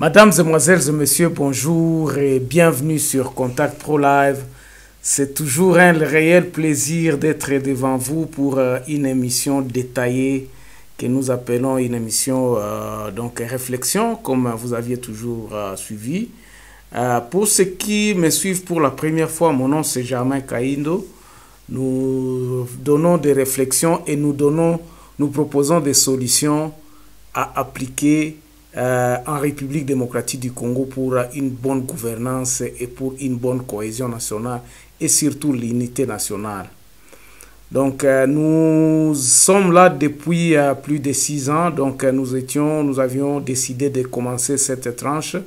Mesdames, Mesdemoiselles et Messieurs, bonjour et bienvenue sur Contact Pro Live. C'est toujours un réel plaisir d'être devant vous pour une émission détaillée que nous appelons une émission donc réflexion, comme vous aviez toujours suivi. Pour ceux qui me suivent pour la première fois, mon nom c'est Germain Kaindo. Nous donnons des réflexions et nous proposons des solutions à appliquer en République démocratique du Congo pour une bonne gouvernance et pour une bonne cohésion nationale et surtout l'unité nationale. Donc nous sommes là depuis plus de 6 ans, donc nous avions décidé de commencer cette tranche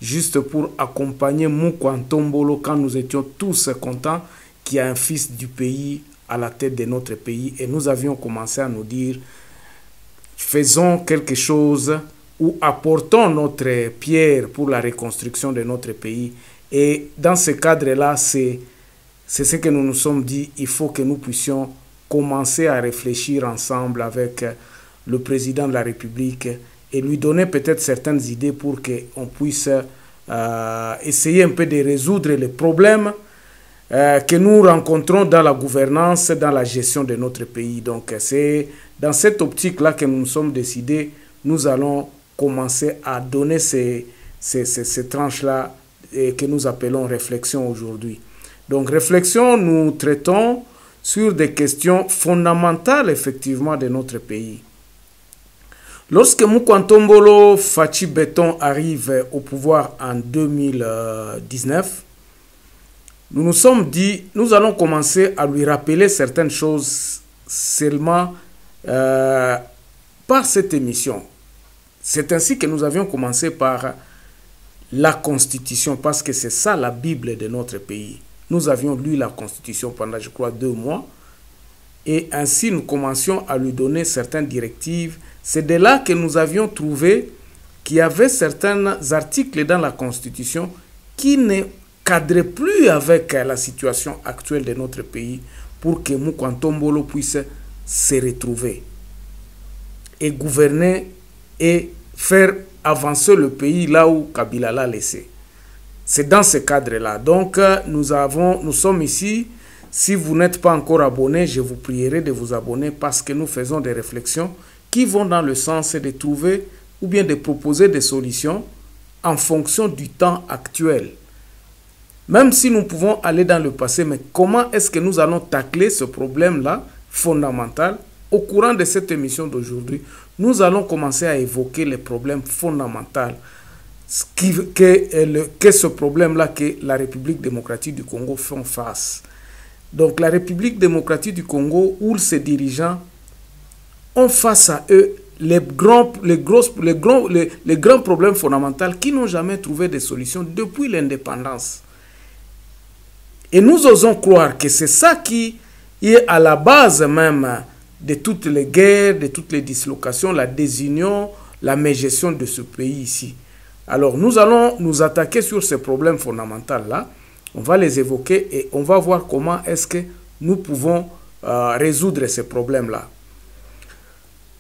juste pour accompagner Mukwantombolo quand nous étions tous contents qu'il y a un fils du pays à la tête de notre pays, et nous avions commencé à nous dire faisons quelque chose ou apportons notre pierre pour la reconstruction de notre pays. Et dans ce cadre-là, c'est ce que nous nous sommes dit, il faut que nous puissions commencer à réfléchir ensemble avec le président de la République et lui donner peut-être certaines idées pour qu'on puisse essayer un peu de résoudre les problèmes que nous rencontrons dans la gouvernance, dans la gestion de notre pays. Donc c'est dans cette optique-là que nous nous sommes décidés, nous allons commencer à donner ces tranches-là que nous appelons réflexion aujourd'hui. Donc réflexion, nous traitons sur des questions fondamentales effectivement de notre pays. Lorsque Mukwantombolo Fachi Beton arrive au pouvoir en 2019, nous nous sommes dit, nous allons commencer à lui rappeler certaines choses seulement par cette émission. C'est ainsi que nous avions commencé par la Constitution, parce que c'est ça la Bible de notre pays. Nous avions lu la Constitution pendant, je crois, 2 mois, et ainsi nous commencions à lui donner certaines directives. C'est de là que nous avions trouvé qu'il y avait certains articles dans la Constitution qui ne cadraient plus avec la situation actuelle de notre pays pour que Mukwantombolo puisse se retrouver et gouverner et faire avancer le pays là où Kabila l'a laissé. C'est dans ce cadre-là. Donc, nous sommes ici. Si vous n'êtes pas encore abonné, je vous prierai de vous abonner parce que nous faisons des réflexions qui vont dans le sens de trouver ou bien de proposer des solutions en fonction du temps actuel. Même si nous pouvons aller dans le passé, mais comment est-ce que nous allons tacler ce problème-là fondamental? Au courant de cette émission d'aujourd'hui, nous allons commencer à évoquer les problèmes fondamentaux que ce problème-là que la République démocratique du Congo fait face. Donc la République démocratique du Congo, où ses dirigeants ont face à eux les grands problèmes fondamentaux qui n'ont jamais trouvé de solution depuis l'indépendance. Et nous osons croire que c'est ça qui est à la base même de toutes les guerres, de toutes les dislocations, la désunion, la mégestion de ce pays ici. Alors nous allons nous attaquer sur ces problèmes fondamentaux-là. On va les évoquer et on va voir comment est-ce que nous pouvons résoudre ces problèmes-là.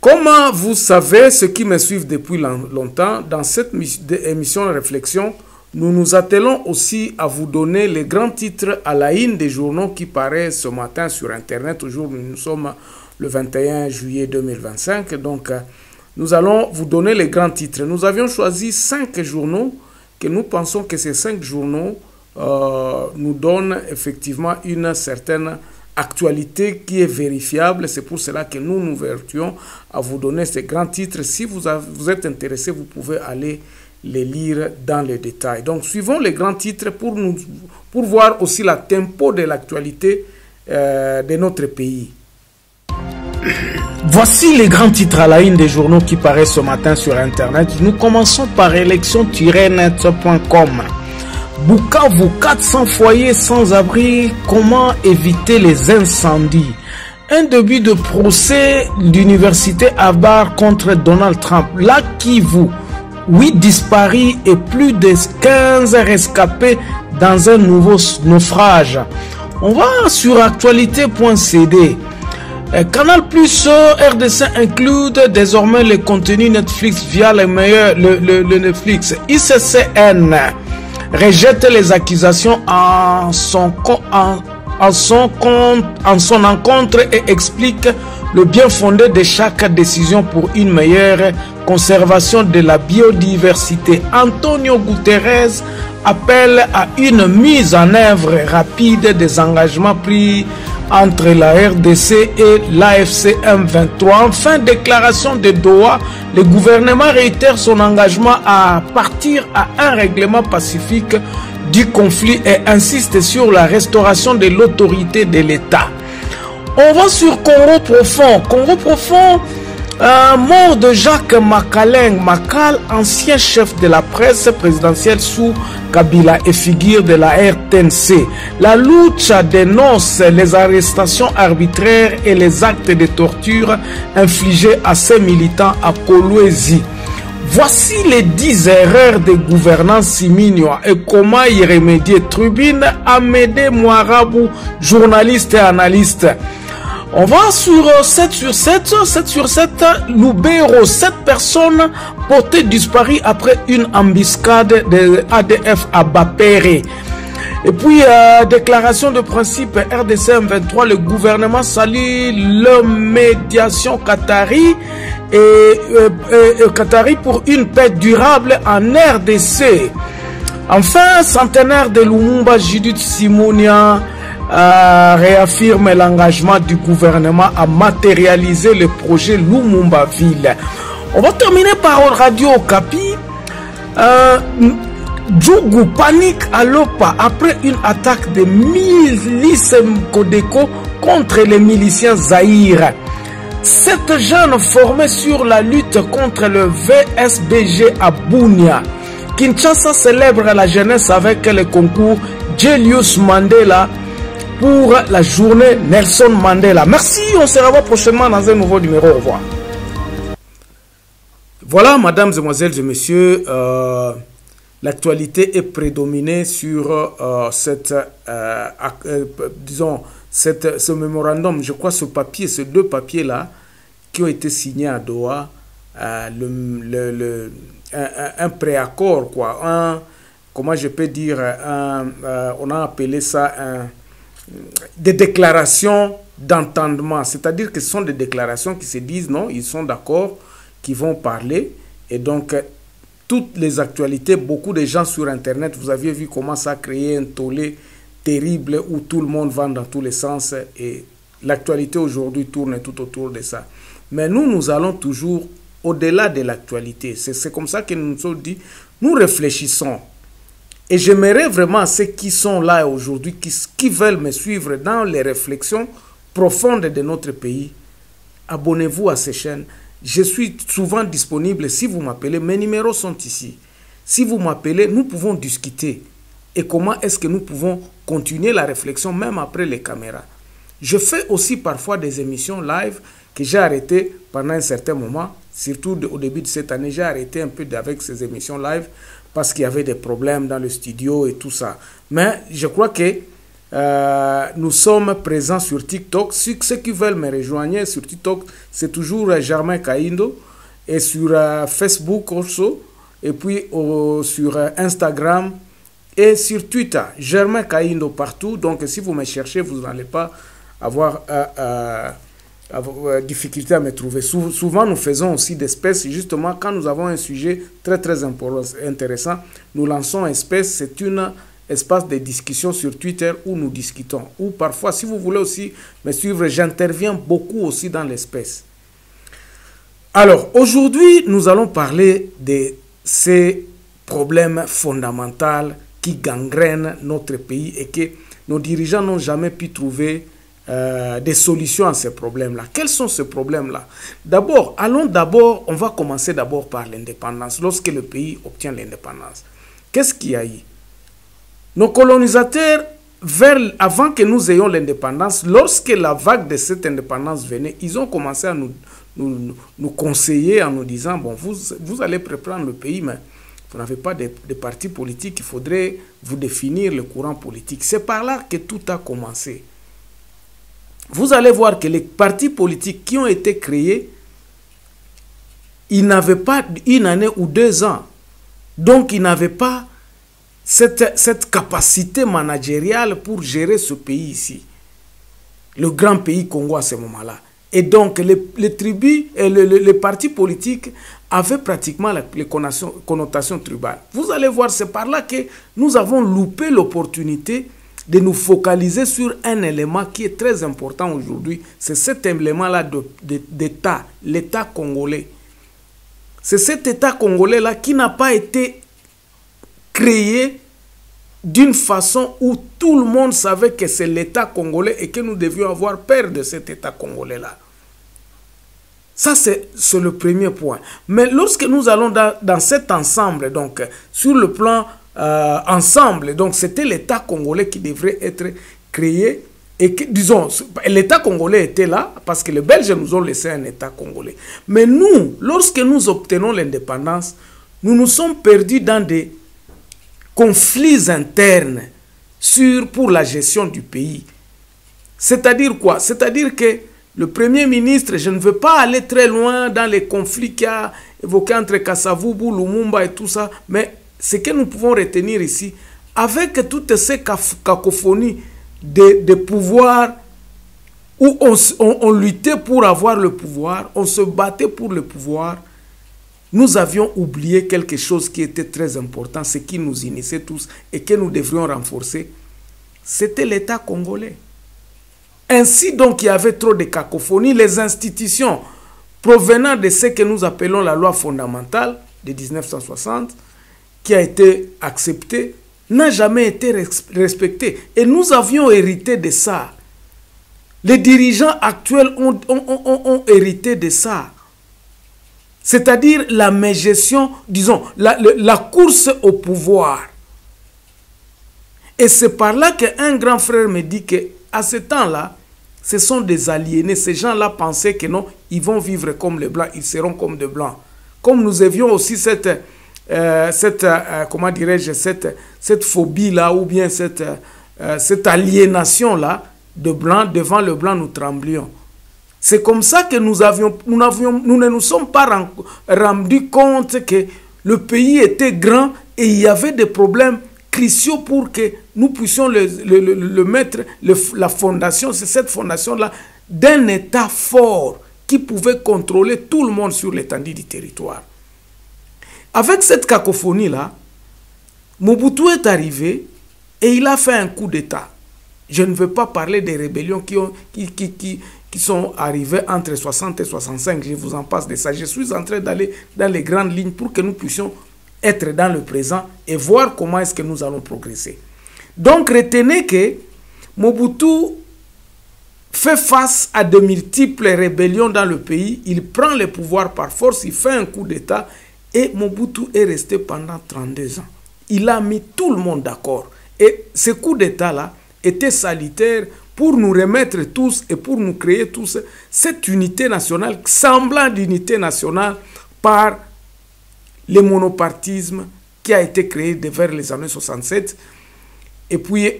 Comment vous savez, ceux qui me suivent depuis longtemps, dans cette émission de réflexion, nous nous attelons aussi à vous donner les grands titres à la une des journaux qui paraissent ce matin sur Internet. Aujourd'hui, nous sommes le 21 juillet 2025. Donc, nous allons vous donner les grands titres. Nous avions choisi 5 journaux que nous pensons que ces 5 journaux nous donnent effectivement une certaine actualité qui est vérifiable. C'est pour cela que nous nous vertuons à vous donner ces grands titres. Si vous êtes intéressé, vous pouvez aller les lire dans les détails. Donc, suivons les grands titres pour voir aussi la tempo de l'actualité de notre pays. Voici les grands titres à la une des journaux qui paraissent ce matin sur Internet. Nous commençons par élection-net.com. Bukavu, 400 foyers sans abri. Comment éviter les incendies? Un début de procès d'université à Bar contre Donald Trump. La Kivu, 8 disparus et plus de 15 rescapés dans un nouveau naufrage. On va sur actualité.cd. Canal Plus RDC inclut désormais les contenus Netflix via les meilleurs, le Netflix. ICCN rejette les accusations en son encontre et explique le bien fondé de chaque décision pour une meilleure conservation de la biodiversité. Antonio Guterres appelle à une mise en œuvre rapide des engagements pris entre la RDC et l'AFC M23. Enfin, déclaration de Doha, le gouvernement réitère son engagement à partir à un règlement pacifique du conflit et insiste sur la restauration de l'autorité de l'État. On va sur Congo profond. Congo profond, mort de Jacques Makal, ancien chef de la presse présidentielle sous Kabila et figure de la RTNC. La lucha dénonce les arrestations arbitraires et les actes de torture infligés à ses militants à Kolwezi. Voici les 10 erreurs de gouvernance Siminwa et comment y remédier. Tribune Amédée Mouarabou, journaliste et analyste. On va sur 7 sur 7, Loubero, 7 personnes portées disparues après une embuscade de ADF à Bapéré. Et puis, déclaration de principe RDC M23, le gouvernement salue la médiation qatari Qatari pour une paix durable en RDC. Enfin, centenaire de Lumumba, Judith Simonia réaffirme l'engagement du gouvernement à matérialiser le projet Lumumba Ville. On va terminer par Radio Okapi. Djougou panique à l'OPA après une attaque de milices Kodeko contre les miliciens Zaïre. Cette jeune formée sur la lutte contre le VSBG à Bunia. Kinshasa célèbre la jeunesse avec le concours Julius Mandela pour la journée Nelson Mandela. Merci, on se revoit prochainement dans un nouveau numéro. Au revoir. Voilà, mesdames, mesdemoiselles et messieurs, l'actualité est prédominée sur ce mémorandum. Je crois ce papier, ces deux papiers-là, qui ont été signés à Doha, un préaccord, quoi, comment je peux dire, on a appelé ça des déclarations d'entendement, c'est-à-dire que ce sont des déclarations qui se disent non, ils sont d'accord, qui vont parler, et donc toutes les actualités, beaucoup de gens sur Internet, vous aviez vu comment ça a créé un tollé terrible où tout le monde va dans tous les sens, et l'actualité aujourd'hui tourne tout autour de ça. Mais nous allons toujours au-delà de l'actualité. C'est comme ça que nous nous sommes dit, nous réfléchissons. Et j'aimerais vraiment ceux qui sont là aujourd'hui, qui veulent me suivre dans les réflexions profondes de notre pays, abonnez-vous à ces chaînes. Je suis souvent disponible si vous m'appelez. Mes numéros sont ici. Si vous m'appelez, nous pouvons discuter. Et comment est-ce que nous pouvons continuer la réflexion même après les caméras. Je fais aussi parfois des émissions live que j'ai arrêtées pendant un certain moment. Surtout au début de cette année, j'ai arrêté un peu avec ces émissions live parce qu'il y avait des problèmes dans le studio et tout ça. Mais je crois que nous sommes présents sur TikTok. Ceux qui veulent me rejoindre sur TikTok, c'est toujours Germain Kaindo. Et sur Facebook aussi. Et puis sur Instagram et sur Twitter. Germain Kaindo partout. Donc si vous me cherchez, vous n'allez pas avoir difficulté à me trouver. Souvent, nous faisons aussi des spaces. Justement, quand nous avons un sujet très intéressant, nous lançons un space. C'est un espace de discussion sur Twitter où nous discutons. Ou parfois, si vous voulez aussi me suivre, j'interviens beaucoup aussi dans l'espace. Alors, aujourd'hui, nous allons parler de ces problèmes fondamentaux qui gangrènent notre pays et que nos dirigeants n'ont jamais pu trouver des solutions à ces problèmes-là. Quels sont ces problèmes-là? D'abord, on va commencer d'abord par l'indépendance. Lorsque le pays obtient l'indépendance, qu'est-ce qu'il y a eu? Nos colonisateurs, avant que nous ayons l'indépendance, lorsque la vague de cette indépendance venait, ils ont commencé à nous conseiller en nous disant, bon, vous allez reprendre le pays, mais vous n'avez pas de parti politique, il faudrait vous définir le courant politique. C'est par là que tout a commencé. vous allez voir que les partis politiques qui ont été créés, ils n'avaient pas une année ou 2 ans. Donc, ils n'avaient pas cette capacité managériale pour gérer ce pays ici. Le grand pays Congo à ce moment-là. Et donc, les tribus et les partis politiques avaient pratiquement les connotations tribales. Vous allez voir, c'est par là que nous avons loupé l'opportunité de nous focaliser sur un élément qui est très important aujourd'hui. C'est cet élément-là d'État, l'État congolais. C'est cet État congolais-là qui n'a pas été créé d'une façon où tout le monde savait que c'est l'État congolais et que nous devions avoir peur de cet État congolais-là. Ça, c'est le premier point. Mais lorsque nous allons dans cet ensemble, donc sur le plan ensemble, donc c'était l'État congolais qui devrait être créé. Et que, disons, l'État congolais était là parce que les Belges nous ont laissé un État congolais. Mais nous, lorsque nous obtenons l'indépendance, nous nous sommes perdus dans des conflits internes pour la gestion du pays. C'est-à-dire quoi? C'est-à-dire que le Premier ministre, je ne veux pas aller très loin dans les conflits qu'il y a évoqués entre Kasavubu, Lumumba et tout ça, mais ce que nous pouvons retenir ici, avec toutes ces cacophonies de pouvoir où on luttait pour avoir le pouvoir, on se battait pour le pouvoir, nous avions oublié quelque chose qui était très important, ce qui nous initiait tous et que nous devrions renforcer, c'était l'État congolais. Ainsi donc, il y avait trop de cacophonie. Les institutions provenant de ce que nous appelons la loi fondamentale de 1960, qui a été acceptée, n'a jamais été respectée. Et nous avions hérité de ça. Les dirigeants actuels ont hérité de ça. C'est-à-dire la mégestion, disons, la course au pouvoir. Et c'est par là qu'un grand frère me dit qu'à ce temps-là, ce sont des aliénés. Ces gens-là pensaient que non, ils vont vivre comme les Blancs, ils seront comme des Blancs. Comme nous avions aussi comment dirais-je, cette phobie-là, ou bien cette aliénation-là de Blanc, devant le Blanc, nous tremblions. C'est comme ça que nous ne nous sommes pas rendus compte que le pays était grand et il y avait des problèmes cruciaux pour que nous puissions le mettre, la fondation, c'est cette fondation-là, d'un État fort qui pouvait contrôler tout le monde sur l'étendue du territoire. Avec cette cacophonie-là, Mobutu est arrivé et il a fait un coup d'État. Je ne veux pas parler des rébellions qui sont arrivées entre 60 et 65, je vous en passe de ça. Je suis en train d'aller dans les grandes lignes pour que nous puissions être dans le présent et voir comment est-ce que nous allons progresser. Donc, retenez que Mobutu fait face à de multiples rébellions dans le pays. Il prend le pouvoir par force, il fait un coup d'État et Mobutu est resté pendant 32 ans. Il a mis tout le monde d'accord. Et ce coup d'État-là était salutaire pour nous remettre tous et pour nous créer tous cette unité nationale, semblant d'unité nationale par le monopartisme qui a été créé vers les années 67. Et puis,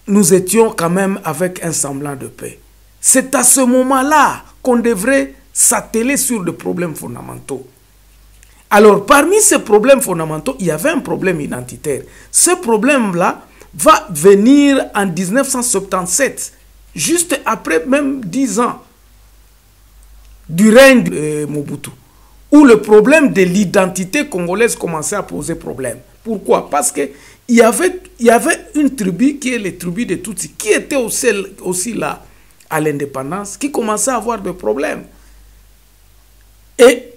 nous étions quand même avec un semblant de paix. C'est à ce moment-là qu'on devrait s'atteler sur des problèmes fondamentaux. Alors, parmi ces problèmes fondamentaux, il y avait un problème identitaire. Ce problème-là va venir en 1977, juste après même 10 ans du règne de Mobutu, où le problème de l'identité congolaise commençait à poser problème. Pourquoi? Parce qu'il y avait une tribu qui est les tribus de Tutsi, qui était aussi là à l'indépendance, qui commençait à avoir des problèmes. Et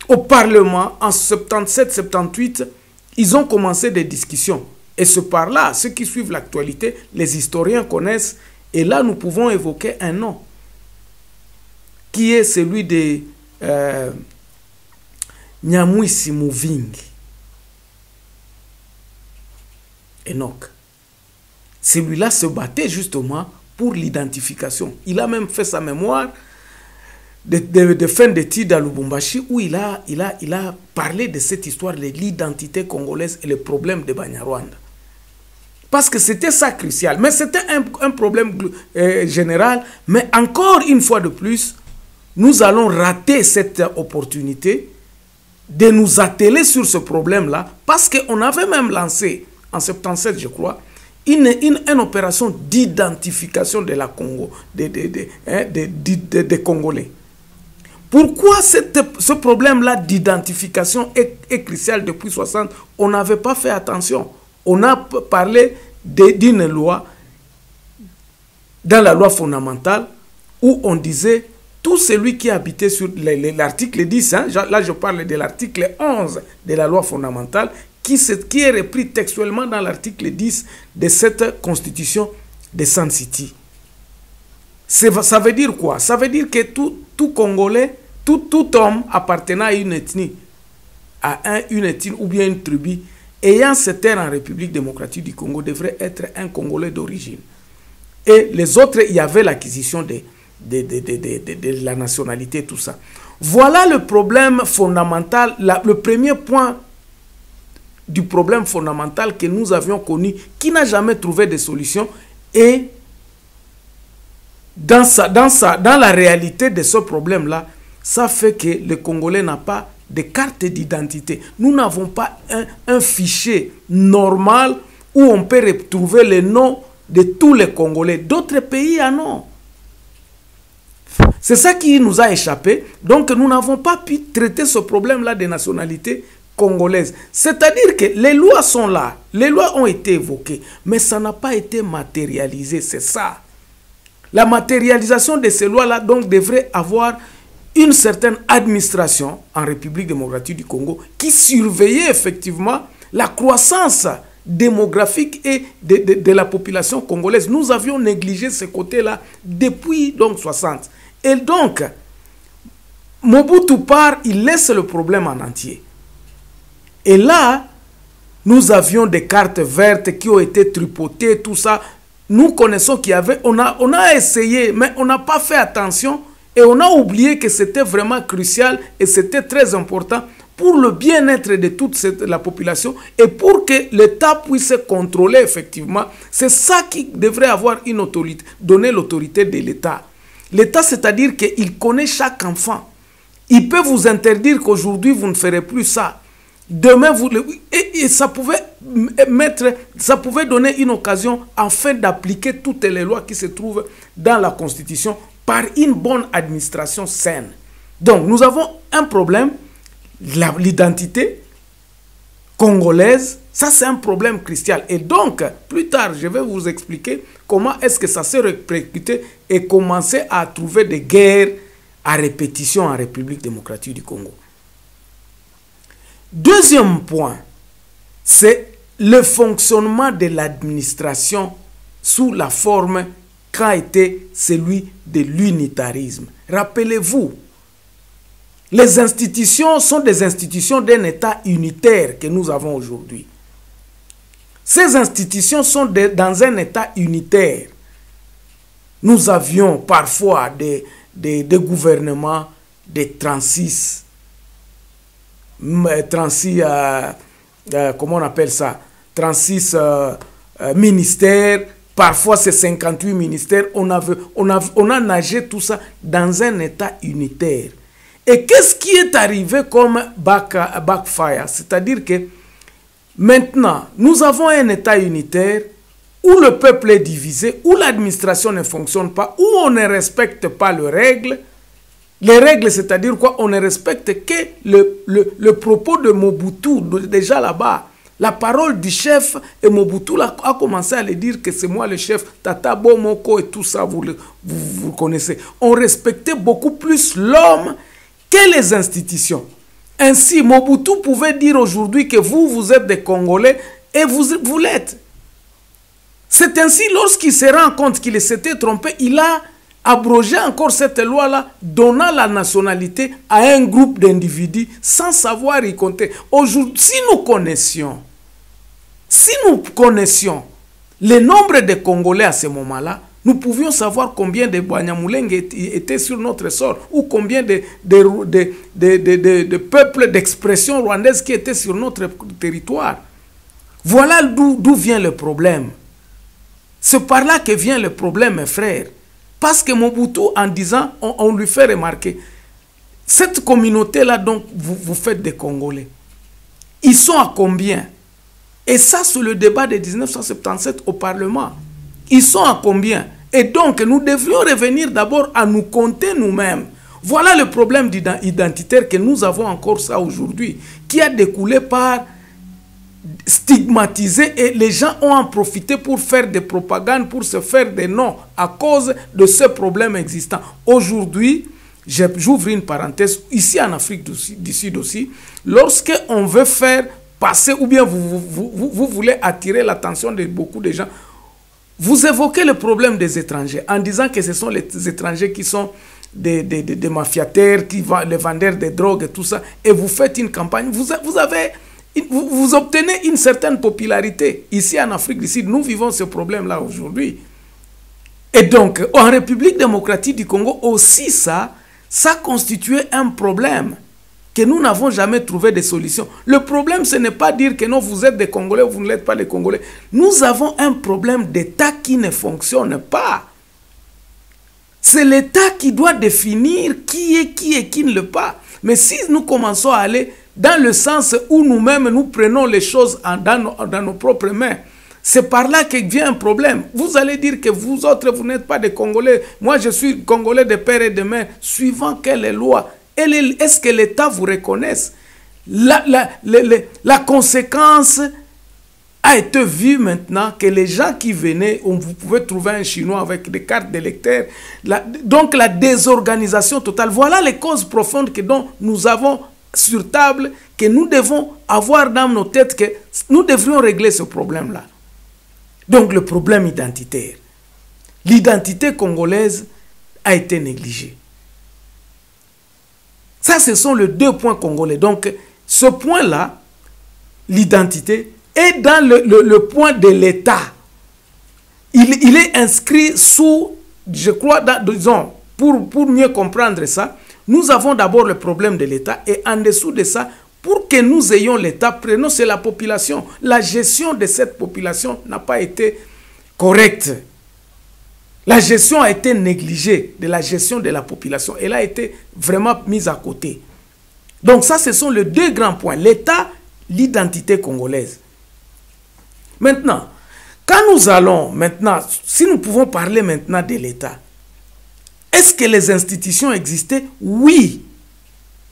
au Parlement, en 77-78, ils ont commencé des discussions. Et ce par là, ceux qui suivent l'actualité, les historiens connaissent. Et là, nous pouvons évoquer un nom, qui est celui de Nyamwisi Muvingi. Enoch. Celui-là se battait justement pour l'identification. Il a même fait sa mémoire de fin d'études à Lubumbashi où il a parlé de cette histoire de l'identité congolaise et les problèmes de Banyarwanda. Parce que c'était ça crucial. Mais c'était un problème général. Mais encore une fois de plus, nous allons rater cette opportunité de nous atteler sur ce problème-là, parce qu'on avait même lancé, en 77, je crois, une opération d'identification de la Congo, des Congolais. Pourquoi ce problème-là d'identification est crucial depuis 60? On n'avait pas fait attention. On a parlé d'une loi, dans la loi fondamentale, où on disait tout celui qui habitait sur l'article 10, hein, là je parle de l'article 11 de la loi fondamentale, qui est repris textuellement dans l'article 10 de cette constitution de Sun City. Ça veut dire quoi? Ça veut dire que tout Congolais, tout homme appartenant à une ethnie, une ethnie ou bien une tribu, ayant cette terre en République démocratique du Congo, devrait être un Congolais d'origine. Et les autres, il y avait l'acquisition de la nationalité, tout ça. Voilà le problème fondamental, le premier point du problème fondamental que nous avions connu, qui n'a jamais trouvé de solution. Et dans la réalité de ce problème-là, ça fait que le Congolais n'a pas de carte d'identité. Nous n'avons pas un fichier normal où on peut retrouver les noms de tous les Congolais. D'autres pays en ont. C'est ça qui nous a échappé. Donc nous n'avons pas pu traiter ce problème-là de nationalité congolaise. C'est-à-dire que les lois sont là. Les lois ont été évoquées. Mais ça n'a pas été matérialisé. C'est ça. La matérialisation de ces lois-là donc devrait avoir une certaine administration en République démocratique du Congo qui surveillait effectivement la croissance démographique et de la population congolaise. Nous avions négligé ce côté-là depuis donc 60. Et donc, Mobutu part, il laisse le problème en entier. Et là, nous avions des cartes vertes qui ont été tripotées, tout ça. Nous connaissons qu'il y avait, on a essayé, mais on n'a pas fait attention et on a oublié que c'était vraiment crucial et c'était très important pour le bien-être de toute la population et pour que l'État puisse contrôler effectivement. C'est ça qui devrait avoir une autorité, donner l'autorité de l'État. L'État, c'est-à-dire qu'il connaît chaque enfant. Il peut vous interdire qu'aujourd'hui, vous ne ferez plus ça. Demain, et ça pouvait donner une occasion afin d'appliquer toutes les lois qui se trouvent dans la Constitution par une bonne administration saine. Donc, nous avons un problème, l'identité congolaise, ça c'est un problème crucial. Et donc, plus tard, je vais vous expliquer comment est-ce que ça s'est répercuté et commencé à trouver des guerres à répétition en République démocratique du Congo. Deuxième point, c'est le fonctionnement de l'administration sous la forme qu'a été celui de l'unitarisme. Rappelez-vous, les institutions sont des institutions d'un État unitaire que nous avons aujourd'hui. Ces institutions sont dans un État unitaire. Nous avions parfois des gouvernements de 36 comment on appelle ça, 36 ministères, parfois c'est 58 ministères. On a nagé tout ça dans un État unitaire. Et qu'est-ce qui est arrivé comme backfire? C'est-à-dire que maintenant, nous avons un État unitaire où le peuple est divisé, où l'administration ne fonctionne pas, où on ne respecte pas les règles. Les règles, c'est-à-dire quoi? On ne respecte que le propos de Mobutu, déjà là-bas. La parole du chef, et Mobutu a commencé à le dire que c'est moi le chef, Tata Bomoko et tout ça, vous connaissez. On respectait beaucoup plus l'homme que les institutions. Ainsi, Mobutu pouvait dire aujourd'hui que vous êtes des Congolais et vous l'êtes. C'est ainsi, lorsqu'il se rend compte qu'il s'était trompé, il a abrogé encore cette loi-là, donnant la nationalité à un groupe d'individus sans savoir y compter. Aujourd'hui, si nous connaissions le nombre de Congolais à ce moment-là, nous pouvions savoir combien de Banyamulenge étaient sur notre sol ou combien de peuples d'expression rwandaise qui étaient sur notre territoire. Voilà d'où vient le problème. C'est par là que vient le problème, mes frères. Parce que Mobutu, en disant, on lui fait remarquer, cette communauté-là, donc, vous faites des Congolais. Ils sont à combien? Et ça, c'est le débat de 1977 au Parlement. Ils sont à combien? Et donc, nous devrions revenir d'abord à nous compter nous-mêmes. Voilà le problème identitaire que nous avons encore ça aujourd'hui, qui a découlé par stigmatiser, et les gens ont en profité pour faire des propagandes, pour se faire des noms à cause de ce problème existant. Aujourd'hui, j'ouvre une parenthèse, ici en Afrique du Sud aussi, lorsque on veut faire passer, ou bien vous voulez attirer l'attention de beaucoup de gens, vous évoquez le problème des étrangers en disant que ce sont les étrangers qui sont des mafiataires, les vendeurs de drogue et tout ça, et vous faites une campagne, vous obtenez une certaine popularité. Ici en Afrique du Sud, nous vivons ce problème-là aujourd'hui. Et donc, en République démocratique du Congo aussi, ça constituait un problème que nous n'avons jamais trouvé de solution. Le problème, ce n'est pas dire que non, vous êtes des Congolais ou vous ne l'êtes pas des Congolais. Nous avons un problème d'État qui ne fonctionne pas. C'est l'État qui doit définir qui est qui et qui ne l'est pas. Mais si nous commençons à aller dans le sens où nous-mêmes, nous prenons les choses dans nos propres mains, c'est par là que vient un problème. Vous allez dire que vous autres, vous n'êtes pas des Congolais. Moi, je suis Congolais de père et de mère. Suivant quelle loi? Est-ce que l'État vous reconnaisse? La conséquence a été vue maintenant que les gens qui venaient, vous pouvez trouver un Chinois avec des cartes d'électeurs. Donc la désorganisation totale. Voilà les causes profondes que nous avons sur table, que nous devons avoir dans nos têtes, que nous devrions régler ce problème-là. Donc le problème identitaire. L'identité congolaise a été négligée. Ça, ce sont les deux points congolais. Donc ce point-là, l'identité, est dans le point de l'État. Il est inscrit sous, je crois, disons, pour mieux comprendre ça, nous avons d'abord le problème de l'État, et en dessous de ça, pour que nous ayons l'État, prenons, c'est la population. La gestion de cette population n'a pas été correcte. La gestion a été négligée de la gestion de la population. Elle a été vraiment mise à côté. Donc ça, ce sont les deux grands points. L'État, l'identité congolaise. Maintenant, quand nous allons maintenant, si nous pouvons parler maintenant de l'État, est-ce que les institutions existaient? Oui.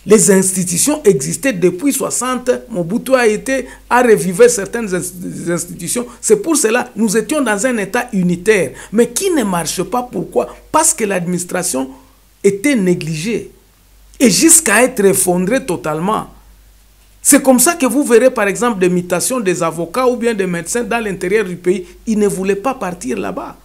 Les institutions existaient depuis 60. Mobutu a revivé certaines institutions. C'est pour cela que nous étions dans un État unitaire, mais qui ne marche pas. Pourquoi? Parce que l'administration était négligée et jusqu'à être effondrée totalement. C'est comme ça que vous verrez par exemple des mutations des avocats ou bien des médecins dans l'intérieur du pays. Ils ne voulaient pas partir là-bas.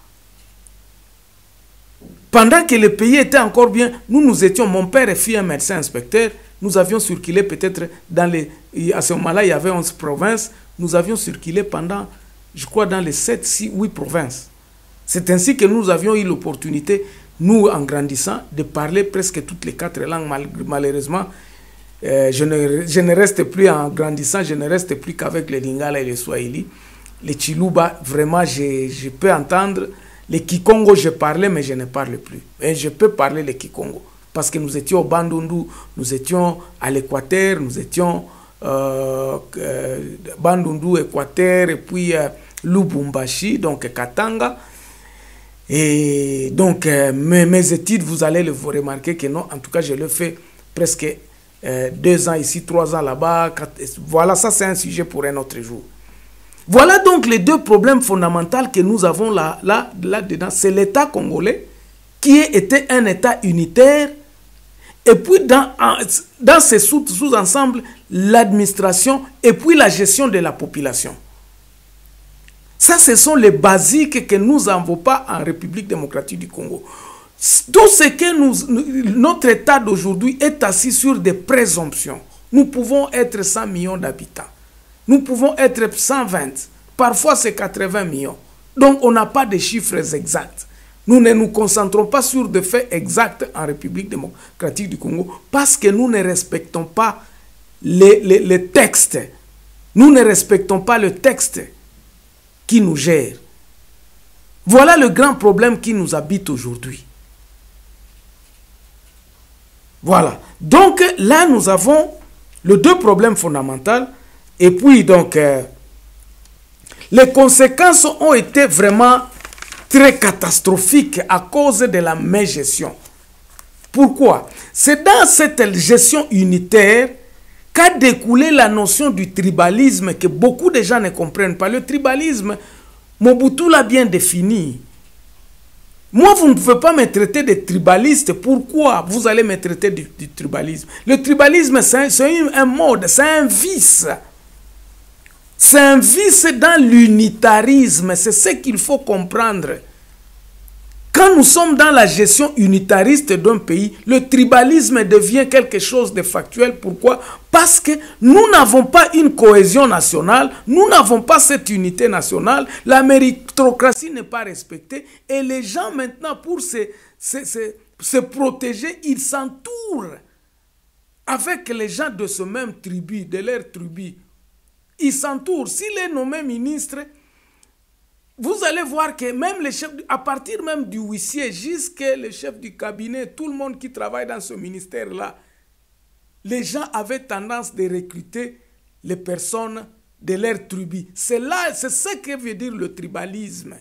Pendant que le pays était encore bien, nous étions, mon père fut un médecin inspecteur, nous avions circulé peut-être dans les... À ce moment-là, il y avait 11 provinces, nous avions circulé pendant, je crois, dans les 7, 6, 8 provinces. C'est ainsi que nous avions eu l'opportunité, nous, en grandissant, de parler presque toutes les 4 langues. Malheureusement, je ne reste plus, en grandissant, je ne reste plus qu'avec le Lingala et le Swahili. Les Chiluba, vraiment, je peux entendre. Les Kikongo, je parlais, mais je ne parle plus. Et je peux parler les Kikongo. Parce que nous étions au Bandundu, nous étions à l'Équateur, nous étions Bandundu, Équateur, et puis Lubumbashi, donc Katanga. Et donc, mes études, vous allez le remarquer que non, en tout cas, je le fais presque 2 ans ici, 3 ans là-bas. Voilà, ça c'est un sujet pour un autre jour. Voilà donc les deux problèmes fondamentaux que nous avons là-dedans. C'est l'État congolais qui était un État unitaire, et puis dans ces sous-ensembles, l'administration et puis la gestion de la population. Ça, ce sont les basiques que nous n'avons pas en République démocratique du Congo. Tout ce que notre État d'aujourd'hui est assis sur des présomptions. Nous pouvons être 100 millions d'habitants. Nous pouvons être 120. Parfois, c'est 80 millions. Donc, on n'a pas de chiffres exacts. Nous ne nous concentrons pas sur des faits exacts en République démocratique du Congo parce que nous ne respectons pas les textes. Nous ne respectons pas le texte qui nous gère. Voilà le grand problème qui nous habite aujourd'hui. Voilà. Donc là, nous avons les deux problèmes fondamentaux. Et puis, donc, les conséquences ont été vraiment très catastrophiques à cause de la mégestion. Pourquoi? C'est dans cette gestion unitaire qu'a découlé la notion du tribalisme que beaucoup de gens ne comprennent pas. Le tribalisme, Mobutu l'a bien défini. Moi, vous ne pouvez pas me traiter de tribaliste. Pourquoi vous allez me traiter du tribalisme? Le tribalisme, c'est un mode, c'est un vice. C'est un vice dans l'unitarisme. C'est ce qu'il faut comprendre. Quand nous sommes dans la gestion unitariste d'un pays, le tribalisme devient quelque chose de factuel. Pourquoi? Parce que nous n'avons pas une cohésion nationale, nous n'avons pas cette unité nationale, la méritocratie n'est pas respectée et les gens maintenant, pour se protéger, ils s'entourent avec les gens de ce même tribu, de leur tribu. Ils s'entourent. S'il est nommé ministre, vous allez voir que même les chefs, à partir même du huissier jusqu'à le chef du cabinet, tout le monde qui travaille dans ce ministère-là, les gens avaient tendance de recruter les personnes de leur tribu. C'est ce que veut dire le tribalisme.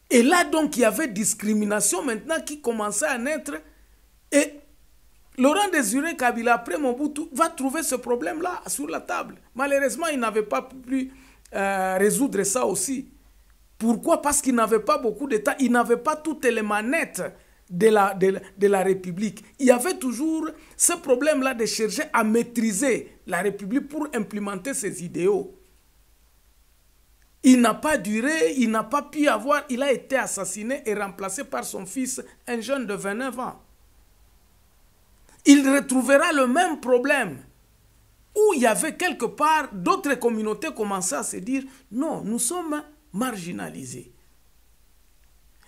Et là, donc, il y avait discrimination maintenant qui commençait à naître. Et Laurent Désiré Kabila, après Mobutu, va trouver ce problème-là sur la table. Malheureusement, il n'avait pas pu résoudre ça aussi. Pourquoi? Parce qu'il n'avait pas beaucoup d'État, il n'avait pas toutes les manettes de la République. Il y avait toujours ce problème-là de chercher à maîtriser la République pour implémenter ses idéaux. Il n'a pas duré, il n'a pas pu avoir, il a été assassiné et remplacé par son fils, un jeune de 29 ans. Il retrouvera le même problème. Où il y avait quelque part, d'autres communautés commençaient à se dire, non, nous sommes marginalisés.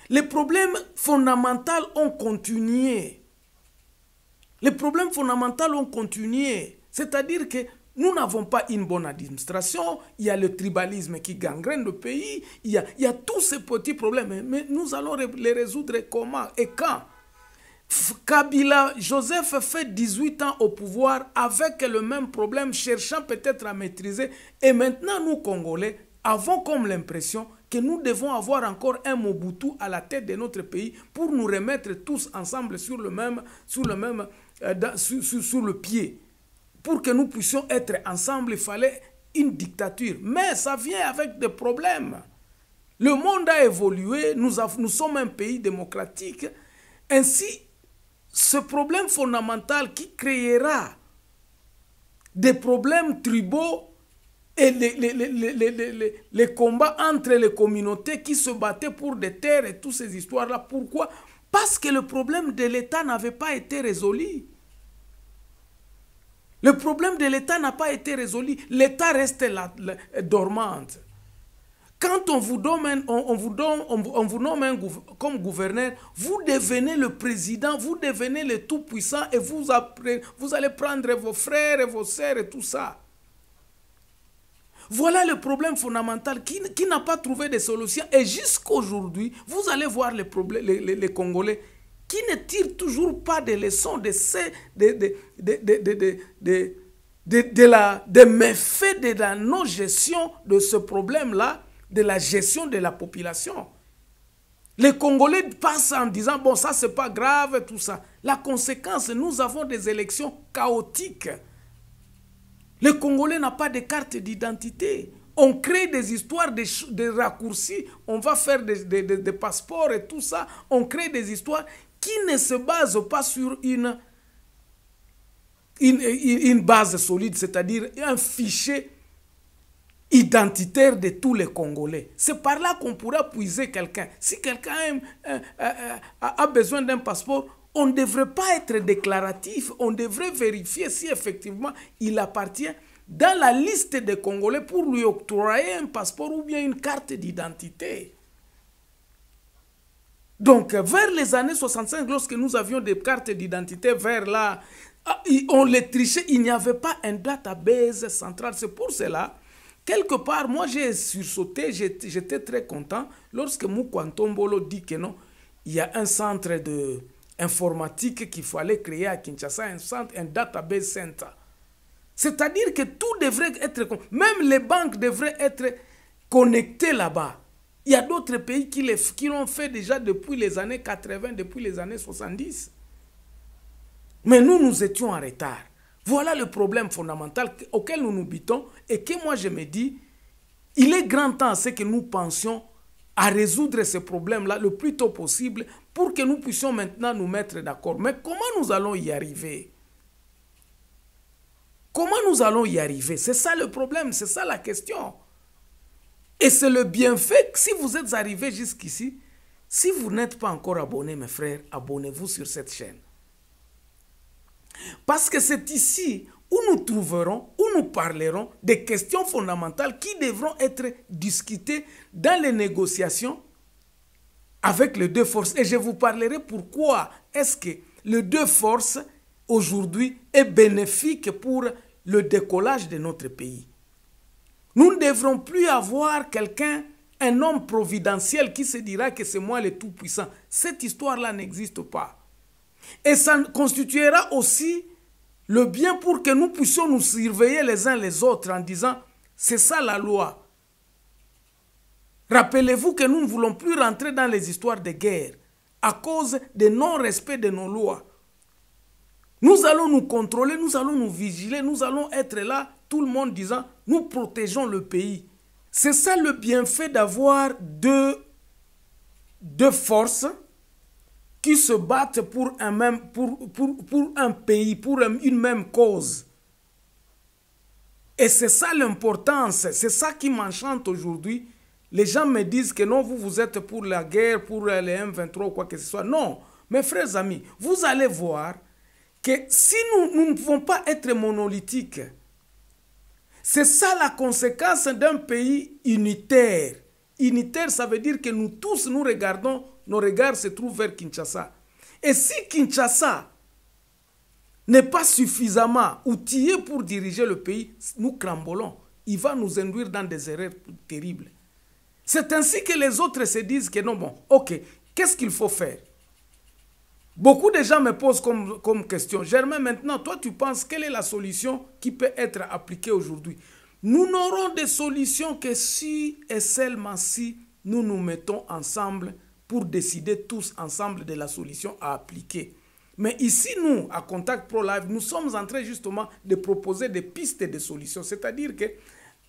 Les problèmes fondamentaux ont continué. Les problèmes fondamentaux ont continué. C'est-à-dire que nous n'avons pas une bonne administration, il y a le tribalisme qui gangrène le pays, il y a tous ces petits problèmes. Mais nous allons les résoudre comment et quand? Kabila, Joseph fait 18 ans au pouvoir avec le même problème, cherchant peut-être à maîtriser. Et maintenant, nous, Congolais, avons comme l'impression que nous devons avoir encore un Mobutu à la tête de notre pays pour nous remettre tous ensemble sur le pied. Pour que nous puissions être ensemble, il fallait une dictature. Mais ça vient avec des problèmes. Le monde a évolué, nous sommes un pays démocratique. Ainsi, ce problème fondamental qui créera des problèmes tribaux et les combats entre les communautés qui se battaient pour des terres et toutes ces histoires-là. Pourquoi? Parce que le problème de l'État n'avait pas été résolu. Le problème de l'État n'a pas été résolu. L'État reste dormante. Quand on vous nomme comme gouverneur, vous devenez le président, vous devenez le tout-puissant et vous allez prendre vos frères et vos sœurs et tout ça. Voilà le problème fondamental qui n'a pas trouvé de solution. Et jusqu'aujourd'hui, vous allez voir les Congolais qui ne tirent toujours pas de leçons des méfaits de la non-gestion de ce problème-là, de la gestion de la population. Les Congolais passent en disant, bon, ça, c'est pas grave, tout ça. La conséquence, nous avons des élections chaotiques. Les Congolais n'ont pas de carte d'identité. On crée des histoires, des raccourcis. On va faire des passeports et tout ça. On crée des histoires qui ne se basent pas sur une base solide, c'est-à-dire un fichier identitaire de tous les Congolais. C'est par là qu'on pourra puiser quelqu'un. Si quelqu'un a besoin d'un passeport, on ne devrait pas être déclaratif. On devrait vérifier si effectivement il appartient dans la liste des Congolais pour lui octroyer un passeport ou bien une carte d'identité. Donc, vers les années 65, lorsque nous avions des cartes d'identité, vers là, on les trichait, il n'y avait pas un database central. C'est pour cela Quelque part, moi j'ai sursauté, j'étais très content lorsque Mukwantombolo dit que non, il y a un centre de informatique qu'il fallait créer à Kinshasa, un database center. C'est-à-dire que tout devrait être, même les banques devraient être connectées là-bas. Il y a d'autres pays qui l'ont fait déjà depuis les années 80, depuis les années 70. Mais nous étions en retard. Voilà le problème fondamental auquel nous nous butons et que moi je me dis, il est grand temps que nous pensions à résoudre ce problème-là le plus tôt possible pour que nous puissions maintenant nous mettre d'accord. Mais comment nous allons y arriver? Comment nous allons y arriver? C'est ça le problème, c'est ça la question. Et c'est le bienfait que si vous êtes arrivé jusqu'ici, si vous n'êtes pas encore abonné, mes frères, abonnez-vous sur cette chaîne. Parce que c'est ici où nous trouverons, où nous parlerons des questions fondamentales qui devront être discutées dans les négociations avec les deux forces. Et je vous parlerai pourquoi est-ce que les deux forces aujourd'hui est bénéfique pour le décollage de notre pays. Nous ne devrons plus avoir quelqu'un, un homme providentiel qui se dira que c'est moi le tout-puissant. Cette histoire-là n'existe pas. Et ça constituera aussi le bien pour que nous puissions nous surveiller les uns les autres en disant, c'est ça la loi. Rappelez-vous que nous ne voulons plus rentrer dans les histoires de guerre à cause de non-respect de nos lois. Nous allons nous contrôler, nous allons nous vigiler, nous allons être là, tout le monde disant, nous protégeons le pays. C'est ça le bienfait d'avoir deux forces qui se battent pour un pays, pour une même cause. Et c'est ça l'importance, c'est ça qui m'enchante aujourd'hui. Les gens me disent que non, vous êtes pour la guerre, pour les M23 ou quoi que ce soit. Non, mes frères amis, vous allez voir que si nous ne pouvons pas être monolithiques, c'est ça la conséquence d'un pays unitaire. Unitaire, ça veut dire que nous tous, nous regardons, nos regards se trouvent vers Kinshasa. Et si Kinshasa n'est pas suffisamment outillé pour diriger le pays, nous crambolons. Il va nous induire dans des erreurs terribles. C'est ainsi que les autres se disent que non, bon, ok, qu'est-ce qu'il faut faire? Beaucoup de gens me posent comme question. Germain, maintenant, toi, tu penses quelle est la solution qui peut être appliquée aujourd'hui? Nous n'aurons de solution que si et seulement si nous nous mettons ensemble pour décider tous ensemble de la solution à appliquer. Mais ici, nous, à Contact Pro Live, nous sommes en train justement de proposer des pistes de solutions. C'est-à-dire que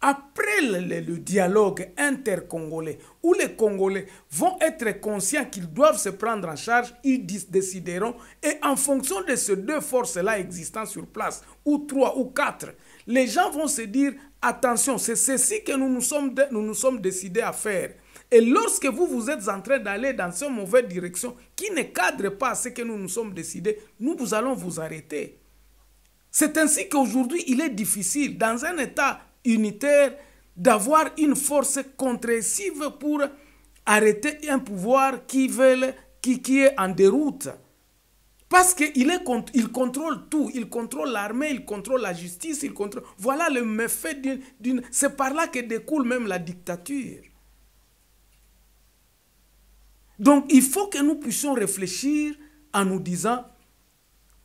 après le dialogue intercongolais, où les Congolais vont être conscients qu'ils doivent se prendre en charge, ils décideront, et en fonction de ces deux forces-là existant sur place, ou 3 ou 4, les gens vont se dire, attention, c'est ceci que nous nous sommes décidés à faire. Et lorsque vous êtes en train d'aller dans cette mauvaise direction, qui ne cadre pas à ce que nous nous sommes décidés, nous allons vous arrêter. C'est ainsi qu'aujourd'hui, il est difficile, dans un État unitaire, d'avoir une force contre-essive pour arrêter un pouvoir qui est en déroute. Parce qu'il contrôle tout. Il contrôle l'armée, il contrôle la justice, il contrôle... Voilà le méfait d'une... C'est par là que découle même la dictature. Donc, il faut que nous puissions réfléchir en nous disant,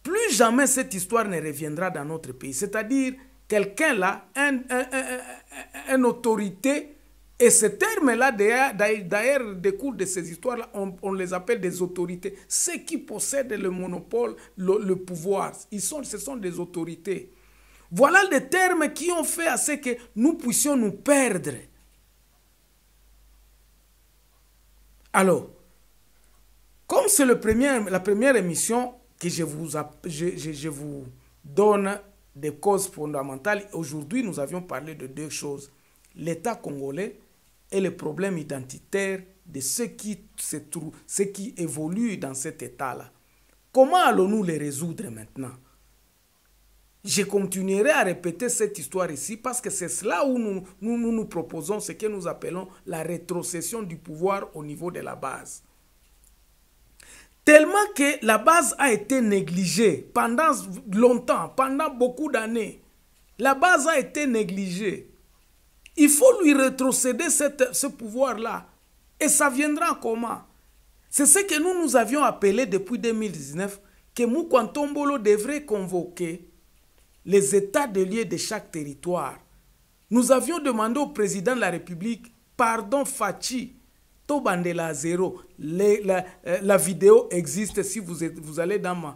plus jamais cette histoire ne reviendra dans notre pays. C'est-à-dire, quelqu'un là, une autorité, et ce terme-là, d'ailleurs, découle de ces histoires-là, on les appelle des autorités. Ceux qui possèdent le monopole, le pouvoir, ce sont des autorités. Voilà les termes qui ont fait à ce que nous puissions nous perdre. Alors, comme c'est la première émission que je vous donne des causes fondamentales, aujourd'hui nous avions parlé de deux choses. L'État congolais et les problèmes identitaires de ceux qui évoluent dans cet État-là. Comment allons-nous les résoudre maintenant? Je continuerai à répéter cette histoire ici parce que c'est cela où nous proposons ce que nous appelons la rétrocession du pouvoir au niveau de la base. Tellement que la base a été négligée pendant longtemps, pendant beaucoup d'années. La base a été négligée. Il faut lui rétrocéder ce pouvoir-là. Et ça viendra comment? C'est ce que nous avions appelé depuis 2019, que Moukantombolo devrait convoquer les états de lieu de chaque territoire. Nous avions demandé au président de la République, pardon Fachi, Tobandela Zéro. La vidéo existe, si vous allez dans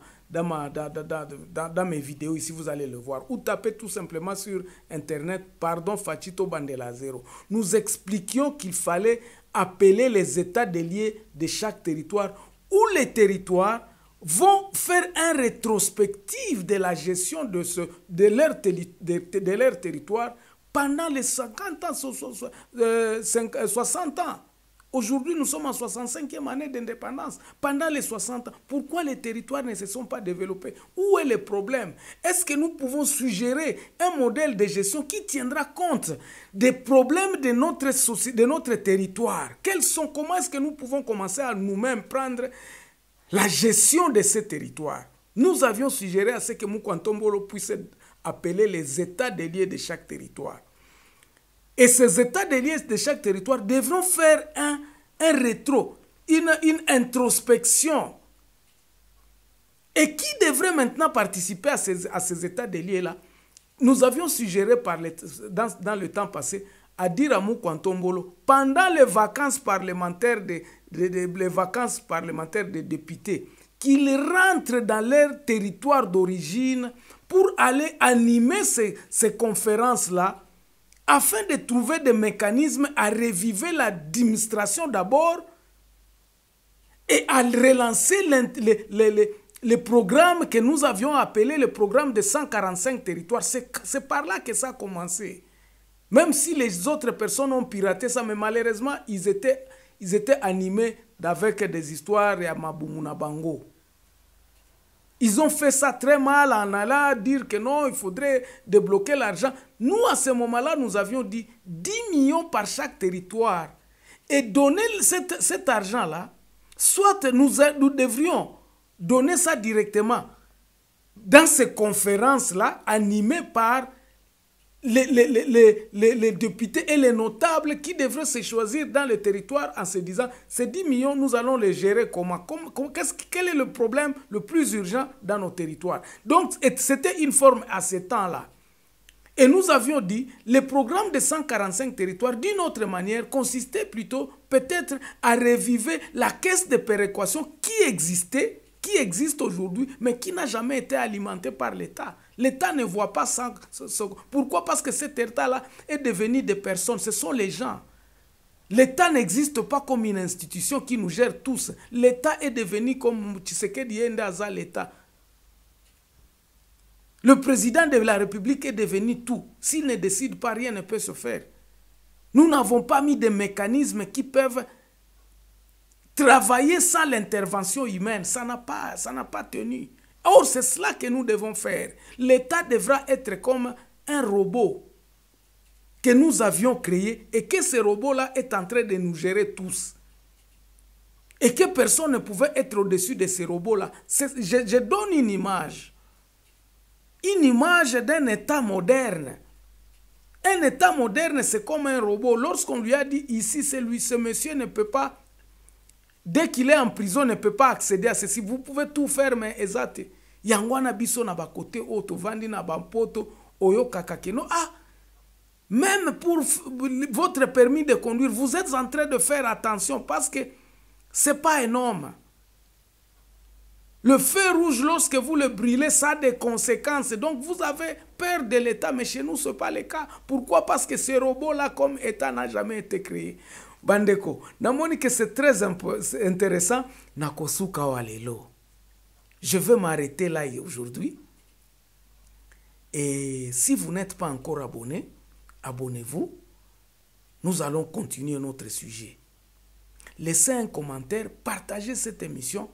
mes vidéos ici, vous allez le voir. Ou tapez tout simplement sur Internet, pardon Fachi, Tobandela Zéro. Nous expliquions qu'il fallait appeler les états de lieu de chaque territoire, où les territoires vont faire un rétrospective de la gestion de leur territoire pendant les 50 ans, 60 ans. Aujourd'hui, nous sommes en 65e année d'indépendance. Pendant les 60 ans, pourquoi les territoires ne se sont pas développés? Où est le problème? Est-ce que nous pouvons suggérer un modèle de gestion qui tiendra compte des problèmes de notre territoire? Comment est-ce que nous pouvons commencer à nous-mêmes prendre la gestion de ces territoires? Nous avions suggéré à ce que Moukantombolo puisse appeler les états de lieu de chaque territoire. Et ces états de lieu de chaque territoire devront faire un rétro, une introspection. Et qui devrait maintenant participer à ces états de lieu-là? Nous avions suggéré dans le temps passé à dire à Moukantombolo, pendant les vacances parlementaires des députés, qu'ils rentrent dans leur territoire d'origine pour aller animer ces conférences-là, afin de trouver des mécanismes à reviver l'administration d'abord et à relancer les programmes que nous avions appelés le programme de 145 territoires. C'est par là que ça a commencé. Même si les autres personnes ont piraté ça, mais malheureusement, ils étaient animés avec des histoires à Mabumuna Bango. Ils ont fait ça très mal en allant dire que non, il faudrait débloquer l'argent. Nous, à ce moment-là, nous avions dit 10 millions par chaque territoire. Et donner cet argent-là, soit nous devrions donner ça directement dans ces conférences-là, animées par les députés et les notables qui devraient se choisir dans le territoire en se disant, ces 10 millions, nous allons les gérer comment? Quel est le problème le plus urgent dans nos territoires? Donc, c'était une forme à ce temps-là. Et nous avions dit, le programme de 145 territoires, d'une autre manière, consistait plutôt peut-être à reviver la caisse de péréquation qui existe aujourd'hui, mais qui n'a jamais été alimentée par l'État. L'État ne voit pas ça. Pourquoi? Parce que cet État-là est devenu des personnes, ce sont les gens. L'État n'existe pas comme une institution qui nous gère tous. L'État est devenu comme Tshisekedi Yendaza l'État. Le président de la République est devenu tout. S'il ne décide pas, rien ne peut se faire. Nous n'avons pas mis de mécanismes qui peuvent travailler sans l'intervention humaine. Ça n'a pas tenu. Or, c'est cela que nous devons faire. L'État devra être comme un robot que nous avions créé et que ce robot-là est en train de nous gérer tous. Et que personne ne pouvait être au-dessus de ce robot-là. Je donne une image. Une image d'un État moderne. Un État moderne, c'est comme un robot. Lorsqu'on lui a dit ici, ce monsieur ne peut pas, dès qu'il est en prison, ne peut pas accéder à ceci. Vous pouvez tout faire, mais exact. Yangwana biso na bakote oto vandi na bampoto oyo kakakeno. Ah, même pour votre permis de conduire, vous êtes en train de faire attention parce que c'est pas énorme. Le feu rouge, lorsque vous le brûlez, ça a des conséquences. Donc, vous avez peur de l'État, mais chez nous, ce n'est pas le cas. Pourquoi? Parce que ce robot-là, comme État, n'a jamais été créé. Bandeko, namoni que c'est très intéressant. Nakosuka walelo. Je vais m'arrêter là aujourd'hui. Et si vous n'êtes pas encore abonné, abonnez-vous. Nous allons continuer notre sujet. Laissez un commentaire, partagez cette émission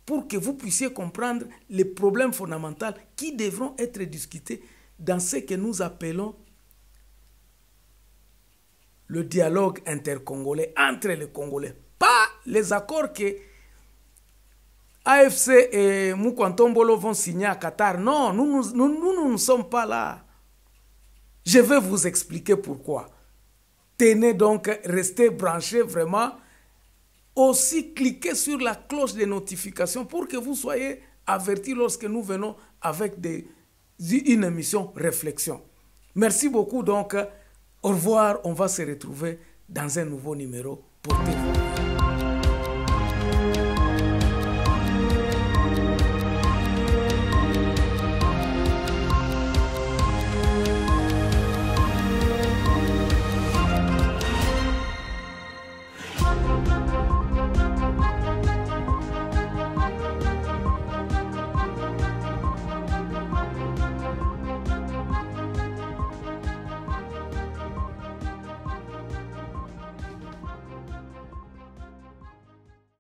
pour que vous puissiez comprendre les problèmes fondamentaux qui devront être discutés dans ce que nous appelons le dialogue intercongolais entre les Congolais. Pas les accords que AFC et Moukantombolo vont signer à Qatar. Non, nous ne sommes pas là. Je vais vous expliquer pourquoi. Tenez donc, restez branchés vraiment. Aussi, cliquez sur la cloche de notification pour que vous soyez avertis lorsque nous venons avec une émission réflexion. Merci beaucoup donc. Au revoir, on va se retrouver dans un nouveau numéro. Portez-vous.